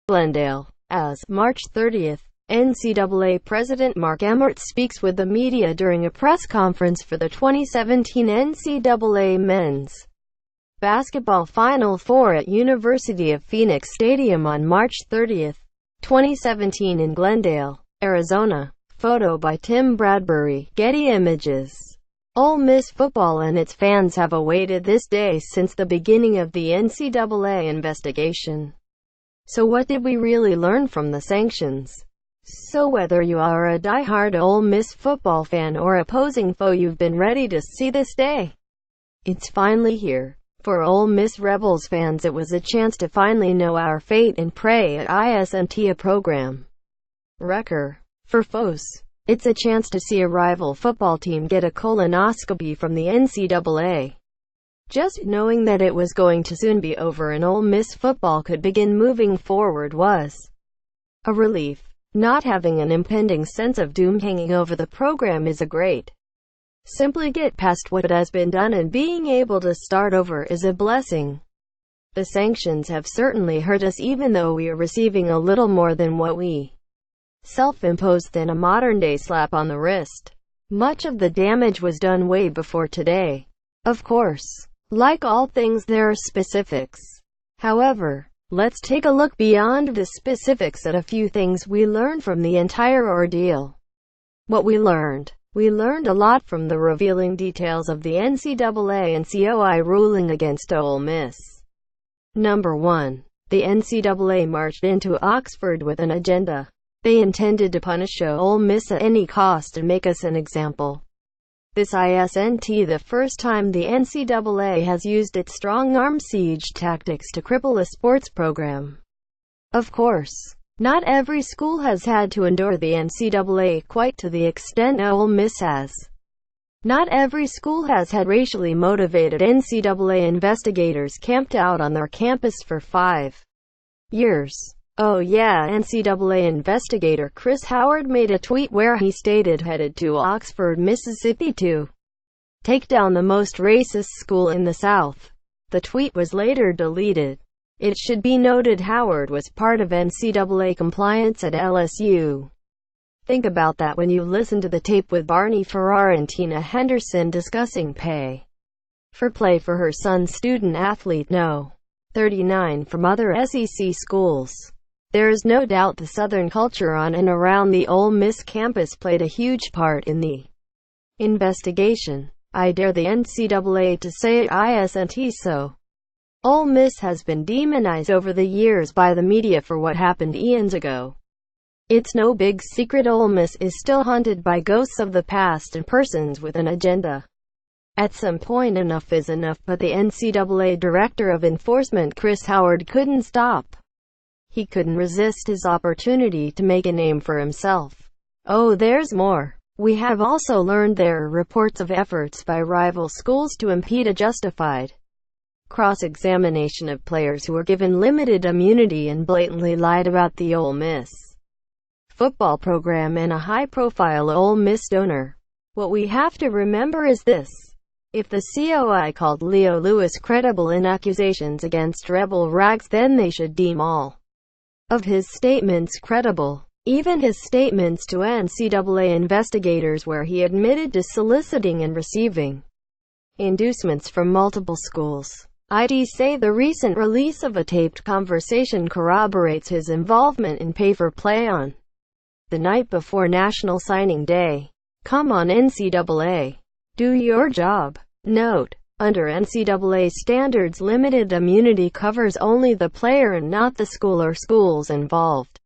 Glendale. As March 30th, NCAA President Mark Emmert speaks with the media during a press conference for the 2017 NCAA Men's Basketball Final Four at University of Phoenix Stadium on March 30th, 2017 in Glendale, Arizona. Photo by Tim Bradbury, Getty Images. Ole Miss football and its fans have awaited this day since the beginning of the NCAA investigation. So what did we really learn from the sanctions? So whether you are a die-hard Ole Miss football fan or opposing foe, you've been ready to see this day. It's finally here. For Ole Miss Rebels fans, it was a chance to finally know our fate and pray at ISNT, a program wrecker. For foes, it's a chance to see a rival football team get a colonoscopy from the NCAA. Just knowing that it was going to soon be over and Ole Miss football could begin moving forward was a relief. Not having an impending sense of doom hanging over the program is a great. Simply get past what has been done and being able to start over is a blessing. The sanctions have certainly hurt us, even though we are receiving a little more than what we self-imposed than a modern-day slap on the wrist. Much of the damage was done way before today. Of course, like all things, there are specifics. However, let's take a look beyond the specifics at a few things we learned from the entire ordeal. What we learned. We learned a lot from the revealing details of the NCAA and COI ruling against Ole Miss. Number 1. The NCAA marched into Oxford with an agenda. They intended to punish Ole Miss at any cost and make us an example. This isn't the first time the NCAA has used its strong-arm siege tactics to cripple a sports program. Of course, not every school has had to endure the NCAA quite to the extent Ole Miss has. Not every school has had racially motivated NCAA investigators camped out on their campus for 5 years. Oh yeah, NCAA investigator Chris Howard made a tweet where he stated headed to Oxford, Mississippi to take down the most racist school in the South. The tweet was later deleted. It should be noted Howard was part of NCAA compliance at LSU. Think about that when you listen to the tape with Barney Farrar and Tina Henderson discussing pay for play for her son's student-athlete No. 39 from other SEC schools. There is no doubt the Southern culture on and around the Ole Miss campus played a huge part in the investigation. I dare the NCAA to say it isn't so. Ole Miss has been demonized over the years by the media for what happened eons ago. It's no big secret Ole Miss is still haunted by ghosts of the past and persons with an agenda. At some point enough is enough, but the NCAA Director of Enforcement Chris Howard couldn't stop. He couldn't resist his opportunity to make a name for himself. Oh, there's more. We have also learned there are reports of efforts by rival schools to impede a justified cross-examination of players who were given limited immunity and blatantly lied about the Ole Miss football program and a high-profile Ole Miss donor. What we have to remember is this. If the COI called Leo Lewis credible in accusations against Rebel Rags, then they should deem all of his statements credible. Even his statements to NCAA investigators where he admitted to soliciting and receiving inducements from multiple schools. I'd say the recent release of a taped conversation corroborates his involvement in pay-for-play on the night before National Signing Day. Come on NCAA. Do your job. Note: under NCAA standards, limited immunity covers only the player and not the school or schools involved.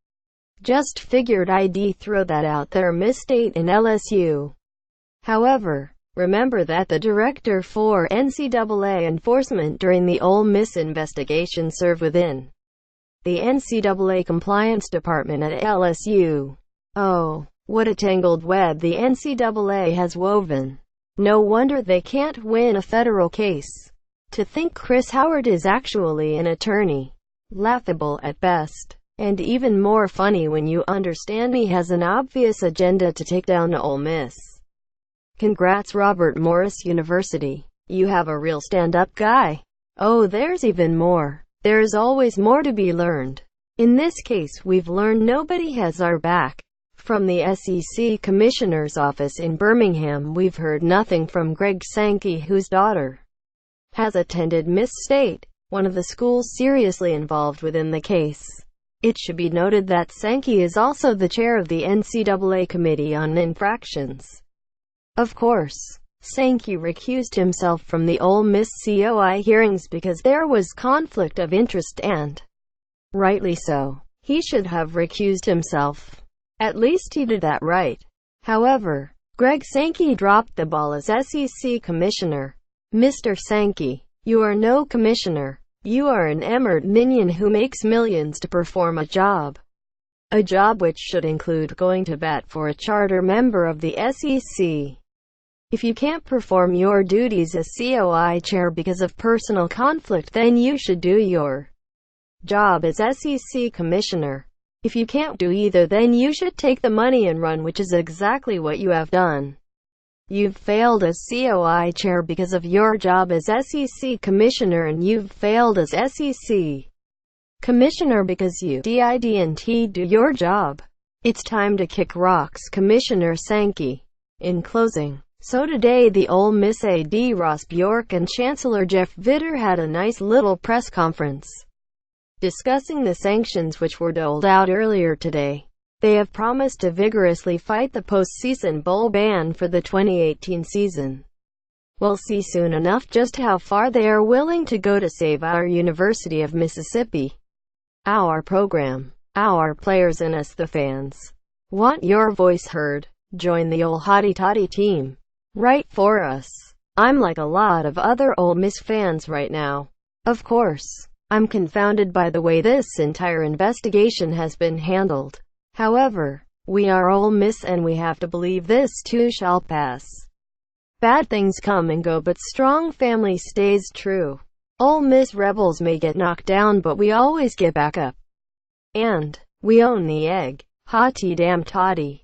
Just figured I'd throw that out there. Miss State and LSU. However, remember that the director for NCAA enforcement during the Ole Miss investigation served within the NCAA compliance department at LSU. Oh, what a tangled web the NCAA has woven. No wonder they can't win a federal case. To think Chris Howard is actually an attorney. Laughable at best. And even more funny when you understand he has an obvious agenda to take down Ole Miss. Congrats Robert Morris University. You have a real stand-up guy. Oh, there's even more. There's always more to be learned. In this case, we've learned nobody has our back. From the SEC Commissioner's office in Birmingham, we've heard nothing from Greg Sankey, whose daughter has attended Miss State, one of the schools seriously involved within the case. It should be noted that Sankey is also the chair of the NCAA Committee on Infractions. Of course, Sankey recused himself from the Ole Miss COI hearings because there was conflict of interest, and rightly so. He should have recused himself. At least he did that right. However, Greg Sankey dropped the ball as SEC Commissioner. Mr. Sankey, you are no commissioner. You are an emered minion who makes millions to perform a job. A job which should include going to bat for a charter member of the SEC. If you can't perform your duties as COI chair because of personal conflict, then you should do your job as SEC Commissioner. If you can't do either, then you should take the money and run, which is exactly what you have done. You've failed as COI chair because of your job as SEC Commissioner, and you've failed as SEC Commissioner because you didn't do your job. It's time to kick rocks, Commissioner Sankey. In closing, so today the Ole Miss AD Ross Bjork and Chancellor Jeff Vitter had a nice little press conference discussing the sanctions which were doled out earlier today. They have promised to vigorously fight the postseason bowl ban for the 2018 season. We'll see soon enough just how far they are willing to go to save our University of Mississippi, our program, our players, and us, the fans. Want your voice heard? Join the Ole Hotty-Toddy team. Write for us. I'm like a lot of other Ole Miss fans right now. Of course, I'm confounded by the way this entire investigation has been handled. However, we are Ole Miss and we have to believe this too shall pass. Bad things come and go, but strong family stays true. Ole Miss Rebels may get knocked down, but we always get back up. And we own the egg. Hotty damn toddy.